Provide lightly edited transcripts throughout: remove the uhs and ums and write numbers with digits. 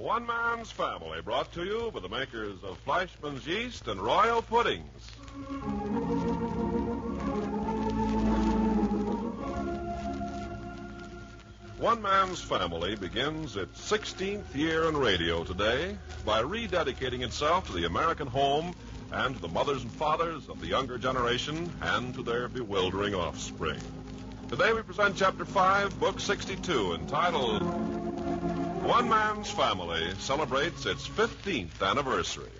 One Man's Family, brought to you by the makers of Fleischmann's yeast and royal puddings. One Man's Family begins its 16th year in radio today by rededicating itself to the American home and to the mothers and fathers of the younger generation and to their bewildering offspring. Today we present Chapter 5, Book 62, entitled One Man's Family Celebrates its 15th Anniversary.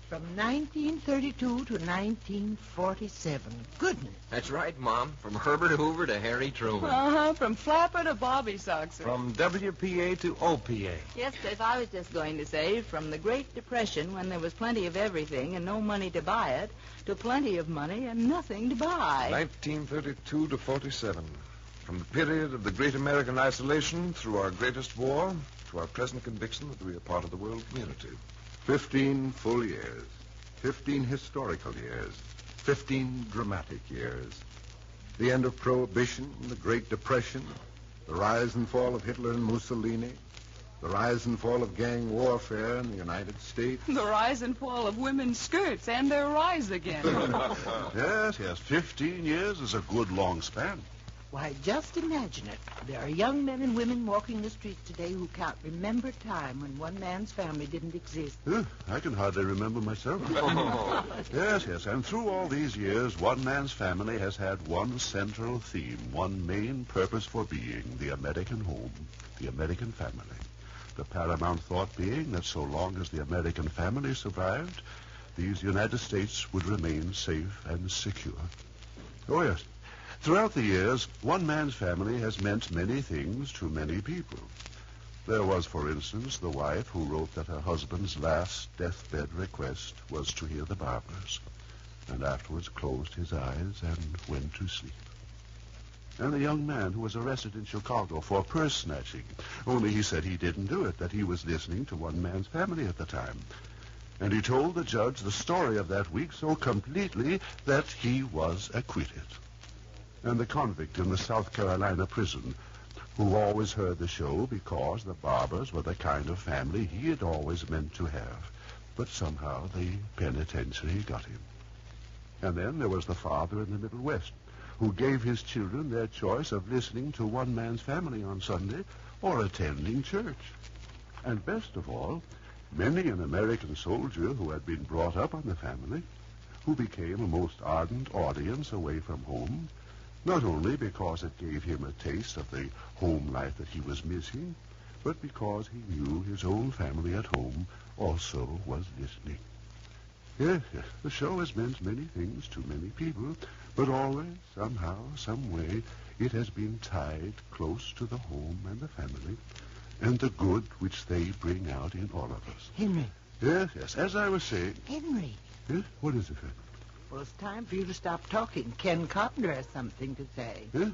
From 1932 to 1947. Goodness. That's right, Mom. From Herbert Hoover to Harry Truman. From Flapper to Bobby Soxer. From WPA to OPA. Yes, Cliff, I was just going to say, from the Great Depression, when there was plenty of everything and no money to buy it, to plenty of money and nothing to buy. 1932 to 47. From the period of the great American isolation through our greatest war to our present conviction that we are part of the world community. 15 full years. 15 historical years. 15 dramatic years. The end of Prohibition, the Great Depression, the rise and fall of Hitler and Mussolini, the rise and fall of gang warfare in the United States. The rise and fall of women's skirts and their rise again. Yes, 15 years is a good long span. Why, just imagine it. There are young men and women walking the streets today who can't remember time when one man's family didn't exist. I can hardly remember myself. Yes, and through all these years, One Man's Family has had one central theme, one main purpose for being, the American home, the American family. The paramount thought being that so long as the American family survived, these United States would remain safe and secure. Oh, yes. Throughout the years, One Man's Family has meant many things to many people. There was, for instance, the wife who wrote that her husband's last deathbed request was to hear the Barbers, and afterwards closed his eyes and went to sleep. And the young man who was arrested in Chicago for purse snatching, only he said he didn't do it, that he was listening to One Man's Family at the time. And he told the judge the story of that week so completely that he was acquitted. And the convict in the South Carolina prison, who always heard the show because the Barbers were the kind of family he had always meant to have. But somehow the penitentiary got him. And then there was the father in the Middle West, who gave his children their choice of listening to One Man's Family on Sunday or attending church. And best of all, many an American soldier who had been brought up on the family, who became a most ardent audience away from home, not only because it gave him a taste of the home life that he was missing, but because he knew his own family at home also was listening. Yes, the show has meant many things to many people, but always, somehow, some way, it has been tied close to the home and the family, and the good which they bring out in all of us. Henry. Yes, as I was saying... Henry. Yes, what is it, Fred? Well, it's time for you to stop talking. Ken Carpenter has something to say. Huh?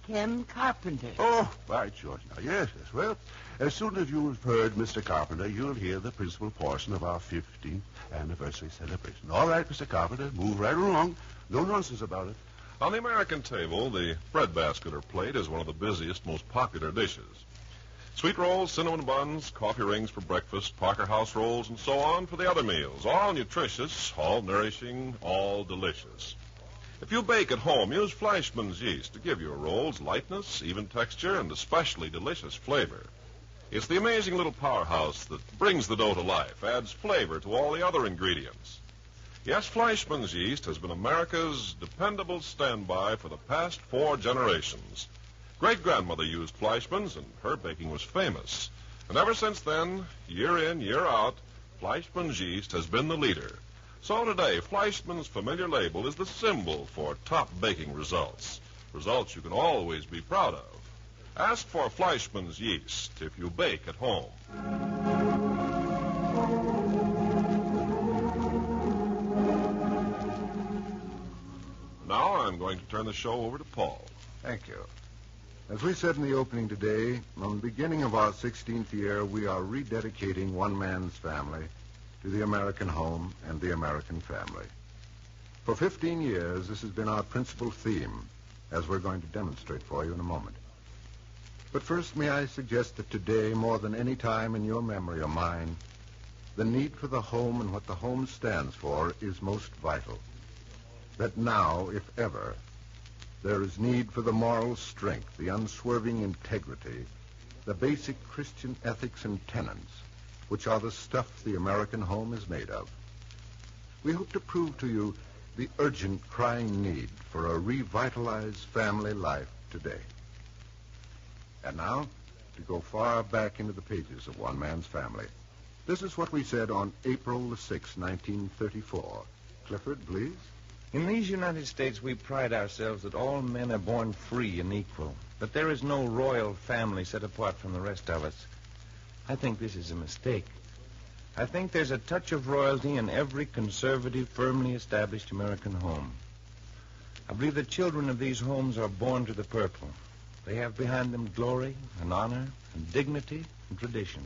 Ken Carpenter. Oh, by George, now, yes. Well, as soon as you've heard Mr. Carpenter, you'll hear the principal portion of our 15th anniversary celebration. All right, Mr. Carpenter, move right along. No nonsense about it. On the American table, the breadbasket or plate is one of the busiest, most popular dishes. Sweet rolls, cinnamon buns, coffee rings for breakfast, Parker House rolls, and so on for the other meals. All nutritious, all nourishing, all delicious. If you bake at home, use Fleischmann's yeast to give your rolls lightness, even texture, and especially delicious flavor. It's the amazing little powerhouse that brings the dough to life, adds flavor to all the other ingredients. Yes, Fleischmann's yeast has been America's dependable standby for the past 4 generations. Great-grandmother used Fleischmann's, and her baking was famous. And ever since then, year in, year out, Fleischmann's yeast has been the leader. So today, Fleischmann's familiar label is the symbol for top baking results. Results you can always be proud of. Ask for Fleischmann's yeast if you bake at home. Now I'm going to turn the show over to Paul. Thank you. As we said in the opening today, from the beginning of our 16th year, we are rededicating One Man's Family to the American home and the American family. For 15 years, this has been our principal theme, as we're going to demonstrate for you in a moment. But first, may I suggest that today, more than any time in your memory or mine, the need for the home and what the home stands for is most vital. That now, if ever, there is need for the moral strength, the unswerving integrity, the basic Christian ethics and tenets, which are the stuff the American home is made of. We hope to prove to you the urgent, crying need for a revitalized family life today. And now, to go far back into the pages of one man's family. This is what we said on April the 6th, 1934. Clifford, please. In these United States, we pride ourselves that all men are born free and equal, but there is no royal family set apart from the rest of us. I think this is a mistake. I think there's a touch of royalty in every conservative, firmly established American home. I believe the children of these homes are born to the purple. They have behind them glory and honor and dignity and tradition.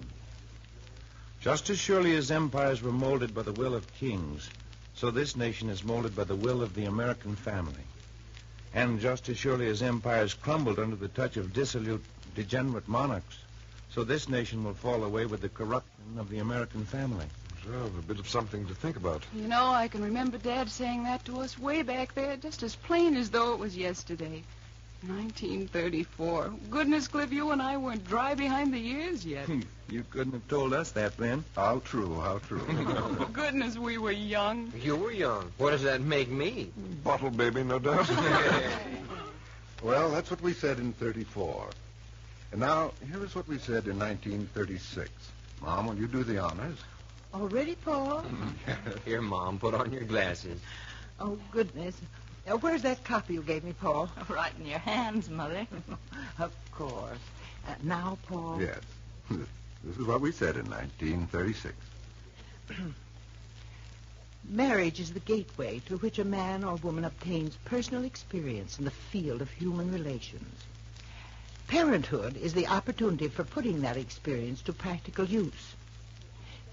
Just as surely as empires were molded by the will of kings, so this nation is molded by the will of the American family. And just as surely as empires crumbled under the touch of dissolute, degenerate monarchs, so this nation will fall away with the corruption of the American family. Well, a bit of something to think about. You know, I can remember Dad saying that to us way back there, just as plain as though it was yesterday. 1934. Goodness, Cliff, you and I weren't dry behind the ears yet. You couldn't have told us that then. How true, how true. Goodness, we were young. You were young. What does that make me? Bottle baby, no doubt. Well, that's what we said in 34. And now, here is what we said in 1936. Mom, will you do the honors? Already, Paul? Here, Mom, put on your glasses. Oh, goodness. Where's that copy you gave me, Paul? Right in your hands, Mother. Of course. Now, Paul. Yes. This is what we said in 1936. Marriage is the gateway through which a man or woman obtains personal experience in the field of human relations. Parenthood is the opportunity for putting that experience to practical use.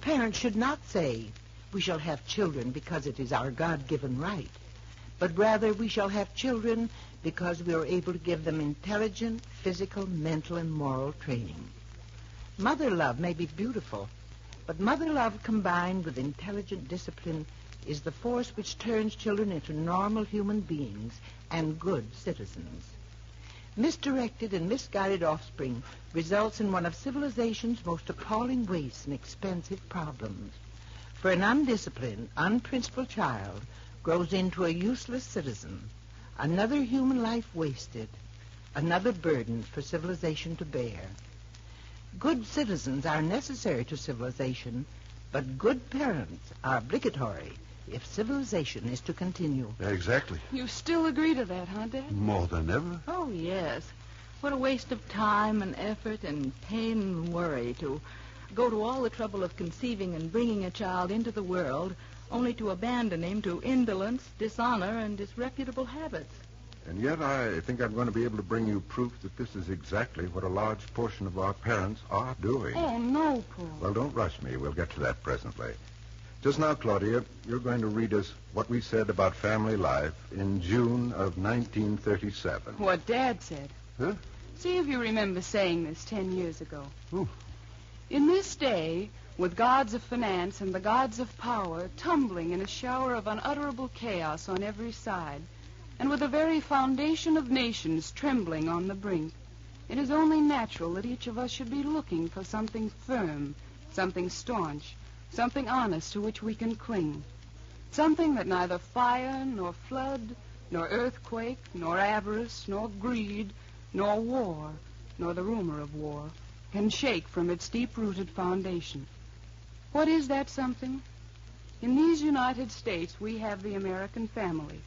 Parents should not say, we shall have children because it is our God-given right, but rather we shall have children because we are able to give them intelligent, physical, mental, and moral training. Mother love may be beautiful, but mother love combined with intelligent discipline is the force which turns children into normal human beings and good citizens. Misdirected and misguided offspring results in one of civilization's most appalling wastes and expensive problems. For an undisciplined, unprincipled child grows into a useless citizen, another human life wasted, another burden for civilization to bear. Good citizens are necessary to civilization, but good parents are obligatory if civilization is to continue. Exactly. You still agree to that, huh, Dad? More than ever. Oh, yes. What a waste of time and effort and pain and worry to go to all the trouble of conceiving and bringing a child into the world only to abandon him to indolence, dishonor, and disreputable habits. And yet I think I'm going to be able to bring you proof that this is exactly what a large portion of our parents are doing. Oh, no, Paul. Well, don't rush me. We'll get to that presently. Just now, Claudia, you're going to read us what we said about family life in June of 1937. What Dad said. Huh? See if you remember saying this 10 years ago. Ooh. In this day, with gods of finance and the gods of power tumbling in a shower of unutterable chaos on every side, and with the very foundation of nations trembling on the brink, it is only natural that each of us should be looking for something firm, something staunch, something honest to which we can cling, something that neither fire nor flood, nor earthquake, nor avarice, nor greed, nor war, nor the rumor of war, can shake from its deep-rooted foundation. What is that something? In these United States, we have the American family.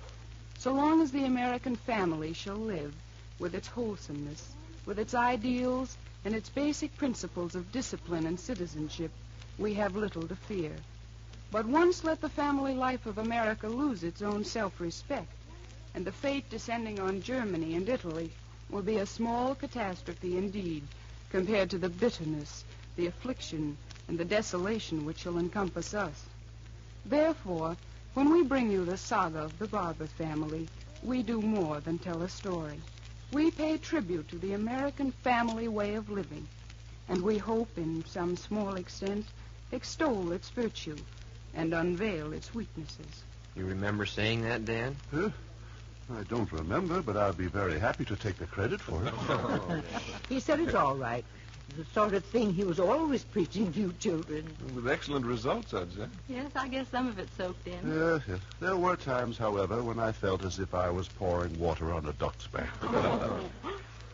So long as the American family shall live, with its wholesomeness, with its ideals, and its basic principles of discipline and citizenship, we have little to fear. But once let the family life of America lose its own self-respect, and the fate descending on Germany and Italy will be a small catastrophe indeed, compared to the bitterness, the affliction, and the desolation which shall encompass us. Therefore, when we bring you the saga of the Barber family, we do more than tell a story. we pay tribute to the American family way of living, and we hope, in some small extent, extol its virtue and unveil its weaknesses. You remember saying that, Dan? Huh? I don't remember, but I'll be very happy to take the credit for it. He said it's all right. The sort of thing he was always preaching to you children. With excellent results, I'd say. Yes, I guess some of it soaked in. Yes. There were times, however, when I felt as if I was pouring water on a duck's back.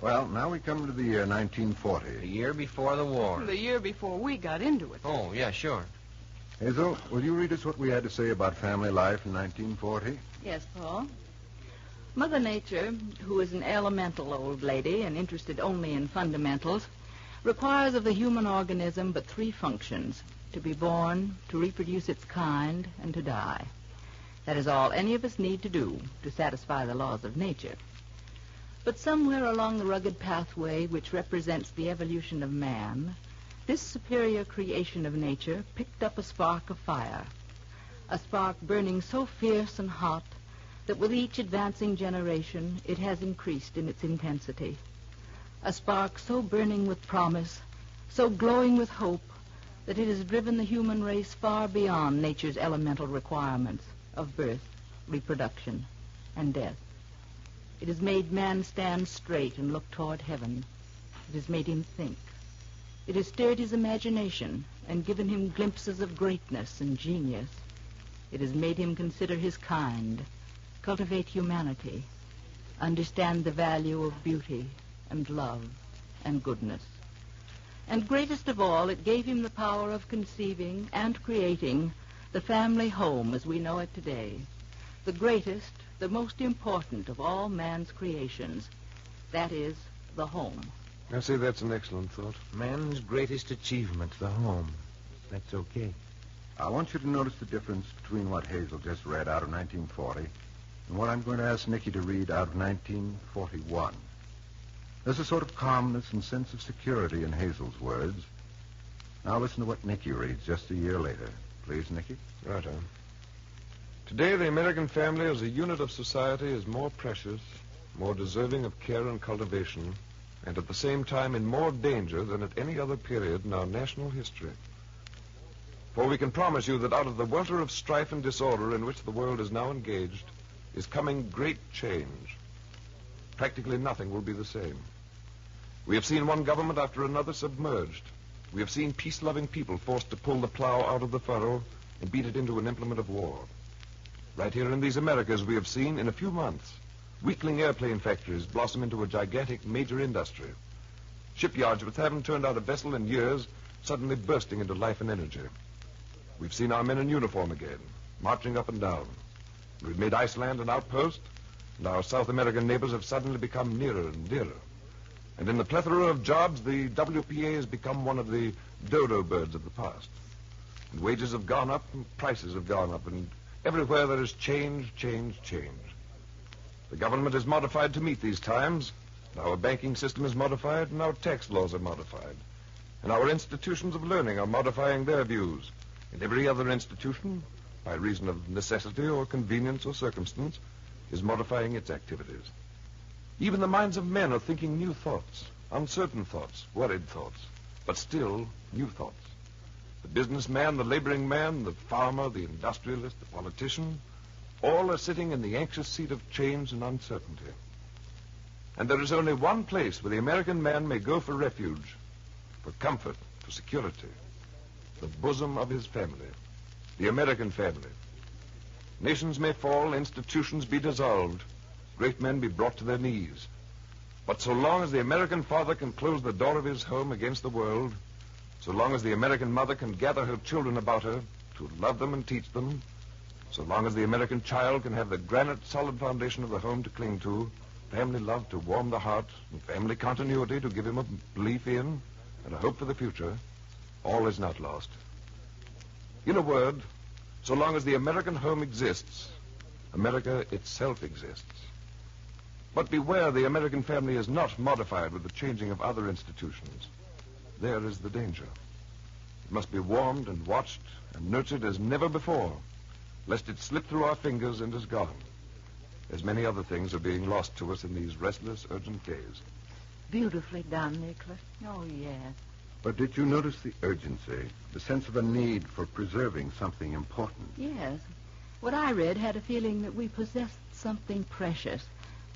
Well, now we come to the year 1940. The year before the war. The year before we got into it. Oh, yeah, sure. Hazel, will you read us what we had to say about family life in 1940? Yes, Paul. Mother Nature, who is an elemental old lady and interested only in fundamentals, requires of the human organism but three functions: to be born, to reproduce its kind, and to die. That is all any of us need to do to satisfy the laws of nature. But somewhere along the rugged pathway which represents the evolution of man, this superior creation of nature picked up a spark of fire, a spark burning so fierce and hot that with each advancing generation it has increased in its intensity. A spark so burning with promise, so glowing with hope, that it has driven the human race far beyond nature's elemental requirements of birth, reproduction, and death. It has made man stand straight and look toward heaven. It has made him think. It has stirred his imagination and given him glimpses of greatness and genius. It has made him consider his kind, cultivate humanity, understand the value of beauty and love and goodness. And greatest of all, it gave him the power of conceiving and creating the family home as we know it today, the greatest, the most important of all man's creations. That is, the home. I say that's an excellent thought. Man's greatest achievement, the home. That's okay. I want you to notice the difference between what Hazel just read out of 1940 and what I'm going to ask Nicky to read out of 1941. There's a sort of calmness and sense of security in Hazel's words. Now listen to what Nicky reads just a year later. Please, Nicky. Right on. Today, the American family as a unit of society is more precious, more deserving of care and cultivation, and at the same time in more danger than at any other period in our national history. For we can promise you that out of the welter of strife and disorder in which the world is now engaged is coming great change. Practically nothing will be the same. We have seen one government after another submerged. We have seen peace-loving people forced to pull the plow out of the furrow and beat it into an implement of war. Right here in these Americas, we have seen, in a few months, weakling airplane factories blossom into a gigantic major industry. Shipyards which haven't turned out a vessel in years suddenly bursting into life and energy. We've seen our men in uniform again, marching up and down. We've made Iceland an outpost, and our South American neighbors have suddenly become nearer and dearer. And in the plethora of jobs, the WPA has become one of the dodo birds of the past. And wages have gone up, and prices have gone up, and everywhere there is change, change, change. The government is modified to meet these times. Our banking system is modified, and our tax laws are modified. And our institutions of learning are modifying their views. And every other institution, by reason of necessity or convenience or circumstance, is modifying its activities. Even the minds of men are thinking new thoughts, uncertain thoughts, worried thoughts, but still new thoughts. The businessman, the laboring man, the farmer, the industrialist, the politician, all are sitting in the anxious seat of change and uncertainty. And there is only one place where the American man may go for refuge, for comfort, for security: the bosom of his family, the American family. Nations may fall, institutions be dissolved, great men be brought to their knees. But so long as the American father can close the door of his home against the world, so long as the American mother can gather her children about her to love them and teach them, so long as the American child can have the granite solid foundation of the home to cling to, family love to warm the heart, and family continuity to give him a belief in and a hope for the future, all is not lost. In a word, so long as the American home exists, America itself exists. But beware, the American family is not modified with the changing of other institutions. There is the danger. It must be warmed and watched and nurtured as never before, lest it slip through our fingers and is gone. as many other things are being lost to us in these restless, urgent days. Beautifully done, Nicholas. Oh, yes. But did you notice the urgency, the sense of a need for preserving something important? Yes. What I read had a feeling that we possessed something precious.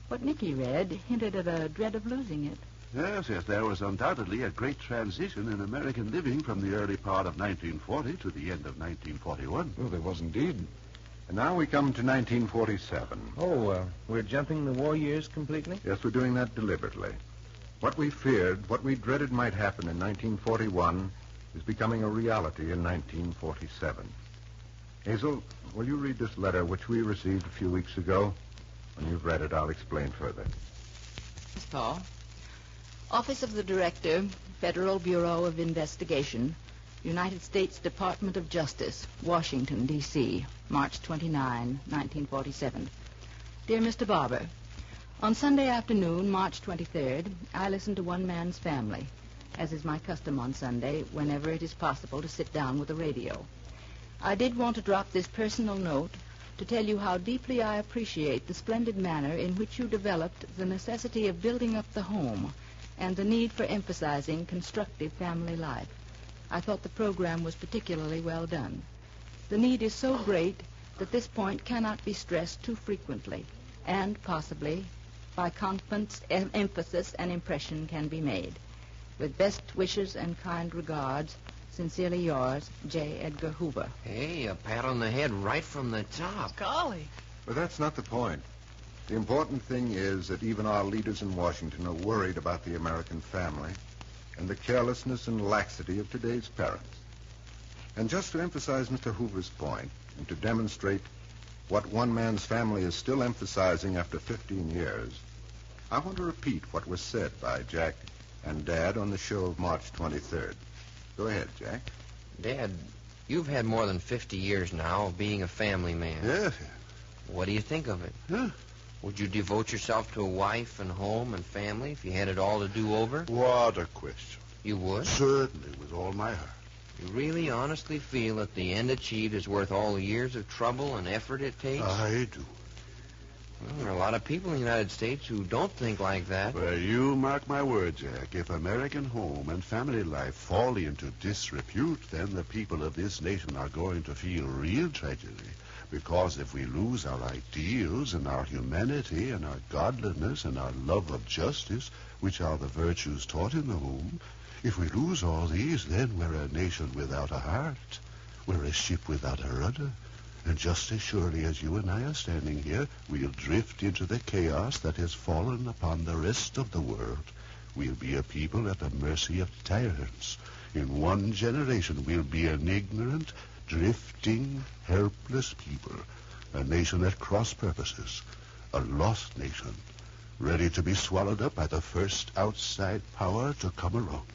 What Nicky read hinted at a dread of losing it. Yes, there was undoubtedly a great transition in American living from the early part of 1940 to the end of 1941. Oh, there was indeed. And now we come to 1947. Oh, we're jumping the war years completely? Yes, we're doing that deliberately. What we feared, what we dreaded might happen in 1941 is becoming a reality in 1947. Hazel, will you read this letter which we received a few weeks ago? When you've read it, I'll explain further. Yes, Paul. Office of the Director, Federal Bureau of Investigation, United States Department of Justice, Washington, D.C., March 29, 1947. Dear Mr. Barber, on Sunday afternoon, March 23rd, I listened to One Man's Family, as is my custom on Sunday, whenever it is possible to sit down with a radio. I did want to drop this personal note to tell you how deeply I appreciate the splendid manner in which you developed the necessity of building up the home and the need for emphasizing constructive family life. I thought the program was particularly well done. The need is so great that this point cannot be stressed too frequently, and possibly by constant emphasis an impression can be made. With best wishes and kind regards, sincerely yours, J. Edgar Hoover. Hey, a pat on the head right from the top. Golly. But that's not the point. The important thing is that even our leaders in Washington are worried about the American family and the carelessness and laxity of today's parents. And just to emphasize Mr. Hoover's point and to demonstrate what One Man's Family is still emphasizing after 15 years, I want to repeat what was said by Jack and Dad on the show of March 23rd. Go ahead, Jack. Dad, you've had more than 50 years now of being a family man. Yes. What do you think of it? Huh? Would you devote yourself to a wife and home and family if you had it all to do over? What a question. You would? Certainly, with all my heart. You really honestly feel that the end achieved is worth all the years of trouble and effort it takes? I do. Well, there are a lot of people in the United States who don't think like that. Well, you mark my word, Jack. If American home and family life fall into disrepute, then the people of this nation are going to feel real tragedy. Because if we lose our ideals and our humanity and our godliness and our love of justice, which are the virtues taught in the home, if we lose all these, then we're a nation without a heart. We're a ship without a rudder. And just as surely as you and I are standing here, we'll drift into the chaos that has fallen upon the rest of the world. We'll be a people at the mercy of tyrants. In one generation, we'll be an ignorant, drifting, helpless people. A nation at cross purposes. A lost nation, ready to be swallowed up by the first outside power to come along.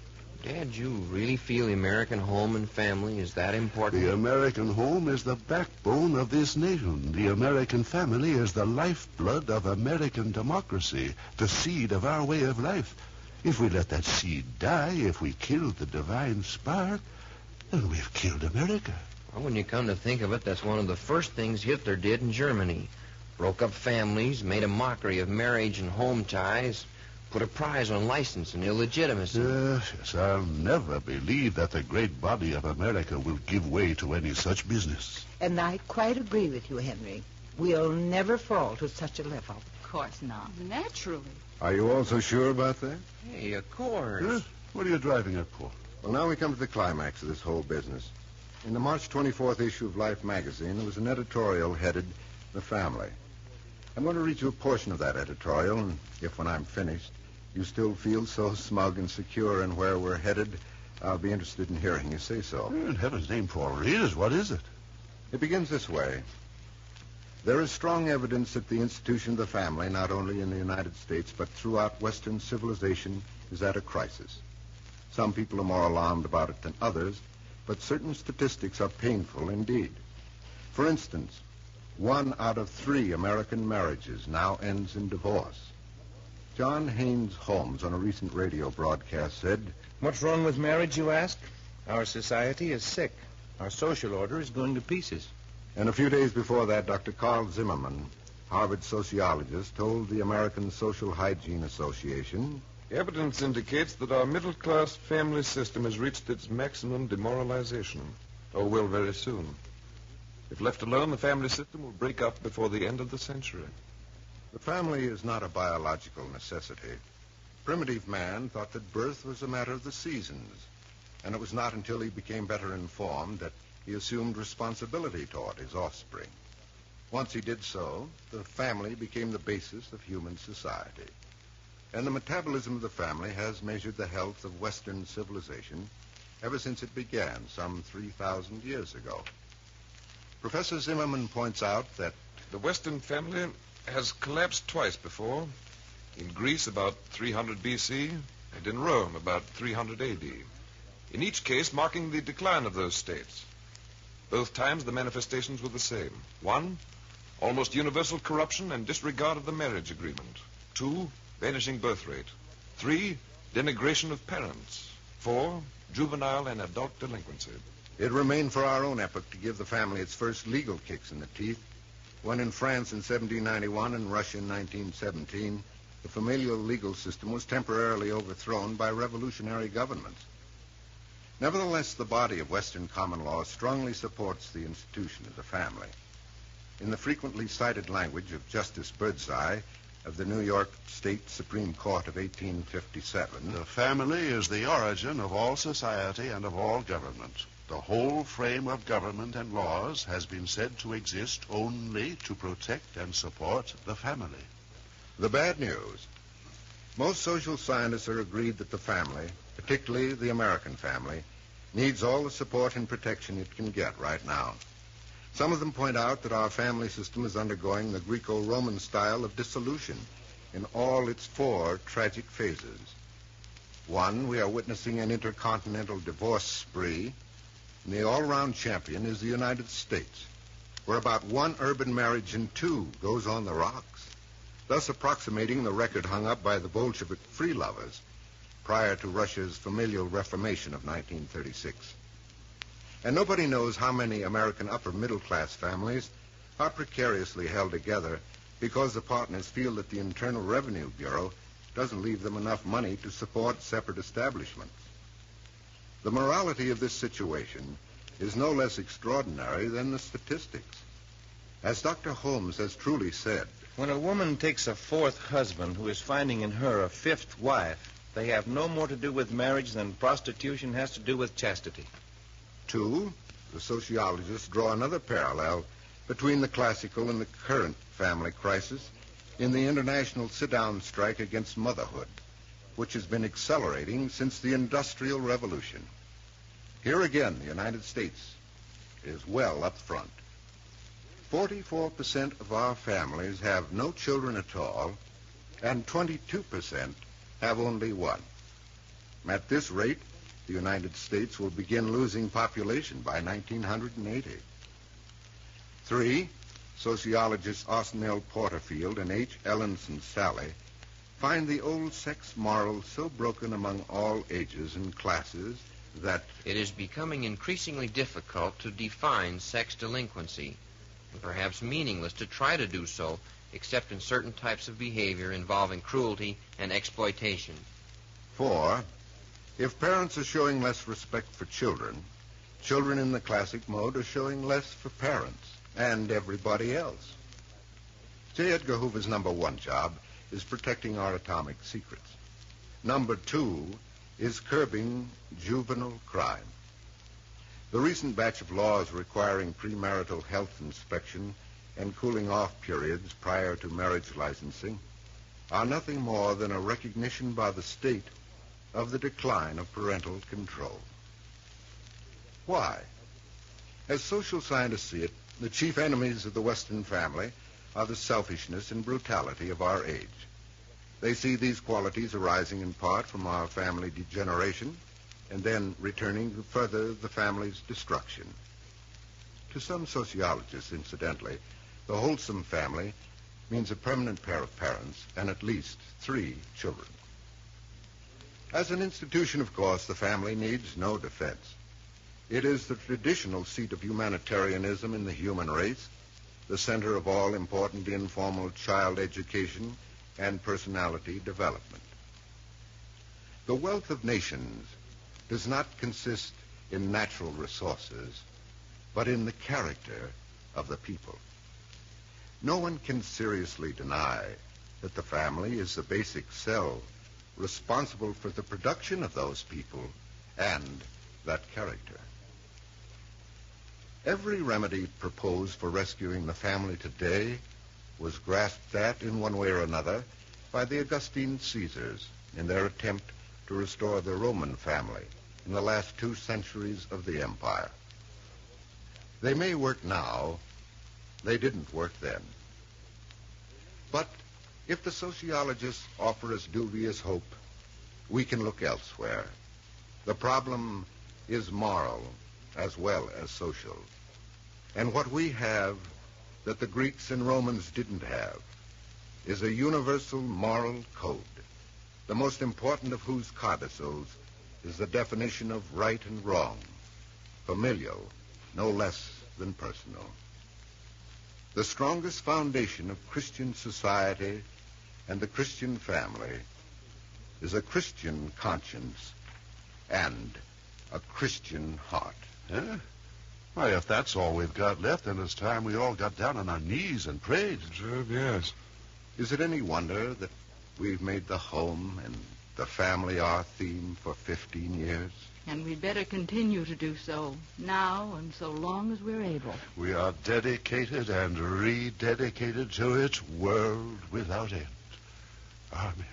Dad, you really feel the American home and family is that important? The American home is the backbone of this nation. The American family is the lifeblood of American democracy, the seed of our way of life. If we let that seed die, if we kill the divine spark, then we've killed America. Well, when you come to think of it, that's one of the first things Hitler did in Germany. Broke up families, made a mockery of marriage and home ties, put a prize on license and illegitimacy. Yes, I'll never believe that the great body of America will give way to any such business. And I quite agree with you, Henry. We'll never fall to such a level. Of course not. Naturally. Are you also sure about that? Hey, of course. Huh? What are you driving at, Paul? Well, now we come to the climax of this whole business. In the March 24th issue of Life magazine, there was an editorial headed The Family. I'm going to read you a portion of that editorial, and if when I'm finished, you still feel so smug and secure in where we're headed, I'll be interested in hearing you say so. In heaven's name, Paul, read it. What is it? It begins this way. There is strong evidence that the institution of the family, not only in the United States, but throughout Western civilization, is at a crisis. Some people are more alarmed about it than others, but certain statistics are painful indeed. For instance, 1 out of 3 American marriages now ends in divorce. John Haynes Holmes, on a recent radio broadcast, said, What's wrong with marriage, you ask? Our society is sick. Our social order is going to pieces. and a few days before that, Dr. Carl Zimmerman Harvard sociologist told the American Social Hygiene Association, Evidence indicates that our middle-class family system has reached its maximum demoralization, or will very soon. If left alone, the family system will break up before the end of the century. the family is not a biological necessity. Primitive man thought that birth was a matter of the seasons, and it was not until he became better informed that he assumed responsibility toward his offspring. Once he did so, the family became the basis of human society. And the metabolism of the family has measured the health of Western civilization ever since it began some 3,000 years ago. Professor Zimmerman points out that The Western family has collapsed twice before. In Greece about 300 B.C. and in Rome about 300 A.D. In each case marking the decline of those states. Both times the manifestations were the same. 1, almost universal corruption and disregard of the marriage agreement. 2, vanishing birth rate. 3, denigration of parents. 4, juvenile and adult delinquency. it remained for our own epoch to give the family its first legal kicks in the teeth when in France in 1791 and Russia in 1917, the familial legal system was temporarily overthrown by revolutionary governments. Nevertheless, the body of Western common law strongly supports the institution of the family. In the frequently cited language of Justice Birdseye of the New York State Supreme Court of 1857, The family is the origin of all society and of all government. The whole frame of government and laws has been said to exist only to protect and support the family. the bad news. Most social scientists are agreed that the family, particularly the American family, needs all the support and protection it can get right now. Some of them point out that our family system is undergoing the Greco-Roman style of dissolution in all its 4 tragic phases. 1, we are witnessing an intercontinental divorce spree, and the all-round champion is the United States, where about 1 urban marriage in 2 goes on the rocks, thus approximating the record hung up by the Bolshevik free lovers prior to Russia's familial reformation of 1936. And nobody knows how many American upper-middle-class families are precariously held together because the partners feel that the Internal Revenue Bureau doesn't leave them enough money to support separate establishments. The morality of this situation is no less extraordinary than the statistics. As Dr. Holmes has truly said, When a woman takes a 4th husband who is finding in her a 5th wife, they have no more to do with marriage than prostitution has to do with chastity. 2, the sociologists draw another parallel between the classical and the current family crisis in the international sit-down strike against motherhood, which has been accelerating since the Industrial Revolution. Here again, the United States is well up front. 44% of our families have no children at all, and 22% have only 1. At this rate, the United States will begin losing population by 1980. 3, sociologists Austin L. Porterfield and H. Ellenson Sally find the old sex moral so broken among all ages and classes that It is becoming increasingly difficult to define sex delinquency, and perhaps meaningless to try to do so, except in certain types of behavior involving cruelty and exploitation. 4, if parents are showing less respect for children, children in the classic mode are showing less for parents and everybody else. J. Edgar Hoover's number 1 job is protecting our atomic secrets. Number 2 is curbing juvenile crime. The recent batch of laws requiring premarital health inspection and cooling off periods prior to marriage licensing are nothing more than a recognition by the state of the decline of parental control. Why? As social scientists see it, the chief enemies of the Western family are the selfishness and brutality of our age. They see these qualities arising in part from our family degeneration and then returning to further the family's destruction. To some sociologists, incidentally, the wholesome family means a permanent pair of parents and at least 3 children. As an institution, of course, the family needs no defense. It is the traditional seat of humanitarianism in the human race, the center of all important informal child education and personality development. The wealth of nations does not consist in natural resources, but in the character of the people. No one can seriously deny that the family is the basic cell responsible for the production of those people and that character. Every remedy proposed for rescuing the family today was grasped at in one way or another by the Augustine Caesars in their attempt to restore the Roman family in the last 2 centuries of the empire. They may work now. They didn't work then. But if the sociologists offer us dubious hope, we can look elsewhere. The problem is moral as well as social. And what we have that the Greeks and Romans didn't have is a universal moral code, the most important of whose codicils is the definition of right and wrong, familial, no less than personal. The strongest foundation of Christian society and the Christian family is a Christian conscience and a Christian heart. Huh? Why, if that's all we've got left, then it's time we all got down on our knees and prayed. Observe, yes. Is it any wonder that we've made the home and the family our theme for 15 years? And we'd better continue to do so now and so long as we're able. We are dedicated and rededicated to its world without end. Amen.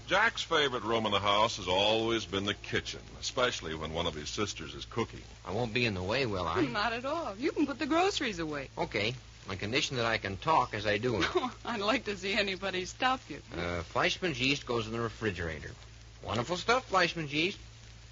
Jack's favorite room in the house has always been the kitchen, especially when one of his sisters is cooking. I won't be in the way, will I? Not at all. You can put the groceries away. Okay, on condition that I can talk as I do it. I'd like to see anybody stop you. Fleischmann's yeast goes in the refrigerator. Wonderful stuff, Fleischmann's yeast.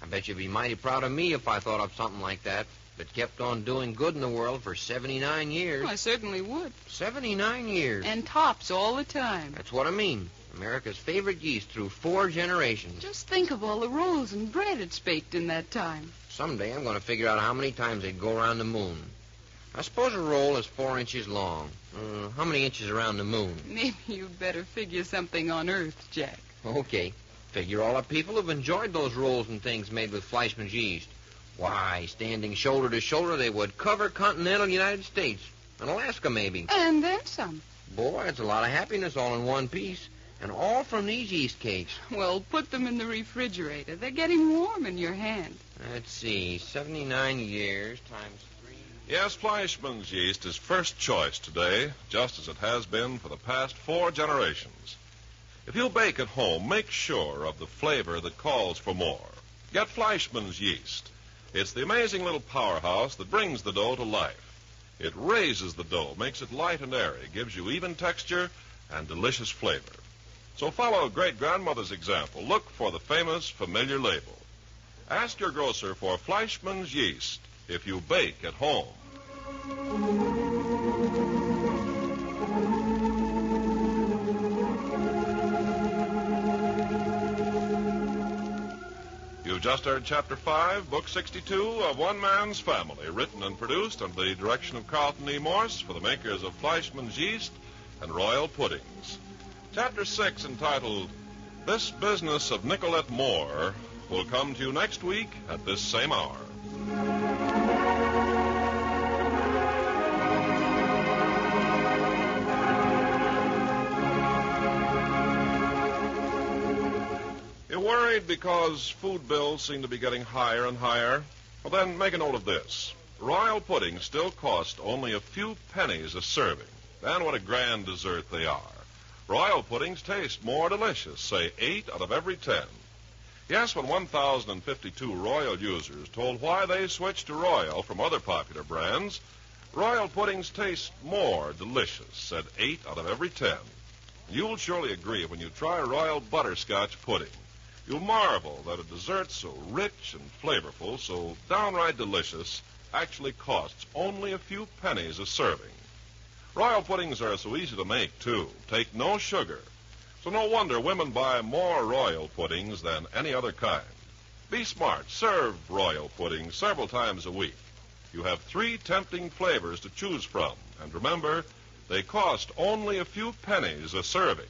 I bet you'd be mighty proud of me if I thought up something like that, but kept on doing good in the world for 79 years. I certainly would. 79 years. And tops all the time. That's what I mean. America's favorite yeast through 4 generations. Just think of all the rolls and bread it's baked in that time. Someday I'm going to figure out how many times they'd go around the moon. I suppose a roll is 4 inches long. How many inches around the moon? Maybe you'd better figure something on Earth, Jack. Okay. Figure all the people who've enjoyed those rolls and things made with Fleischmann's yeast. Why, standing shoulder to shoulder, they would cover continental United States. And Alaska, maybe. And then some. Boy, it's a lot of happiness all in one piece. And all from these yeast cakes. Well, put them in the refrigerator. They're getting warm in your hand. Let's see, 79 years times 3. Yes, Fleischmann's yeast is first choice today, just as it has been for the past 4 generations. If you bake at home, make sure of the flavor that calls for more. Get Fleischmann's yeast. It's the amazing little powerhouse that brings the dough to life. It raises the dough, makes it light and airy, gives you even texture and delicious flavor. So follow great-grandmother's example. Look for the famous familiar label. Ask your grocer for Fleischmann's yeast if you bake at home. You've just heard Chapter 5, Book 62 of One Man's Family, written and produced under the direction of Carlton E. Morse for the makers of Fleischmann's yeast and royal puddings. Chapter 6, entitled This Business of Nicolette Moore, will come to you next week at this same hour. You're worried because food bills seem to be getting higher and higher? Well, then make a note of this. Royal puddings still cost only a few pennies a serving. And what a grand dessert they are. Royal puddings taste more delicious, say 8 out of every 10. Yes, when 1,052 Royal users told why they switched to Royal from other popular brands, Royal puddings taste more delicious, said 8 out of every 10. You'll surely agree when you try Royal Butterscotch Pudding. You'll marvel that a dessert so rich and flavorful, so downright delicious, actually costs only a few pennies a serving. Royal puddings are so easy to make, too. Take no sugar. So no wonder women buy more Royal puddings than any other kind. Be smart. Serve Royal puddings several times a week. You have 3 tempting flavors to choose from. And remember, they cost only a few pennies a serving.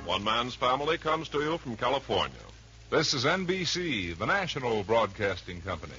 One Man's Family comes to you from California. This is NBC, the national broadcasting company.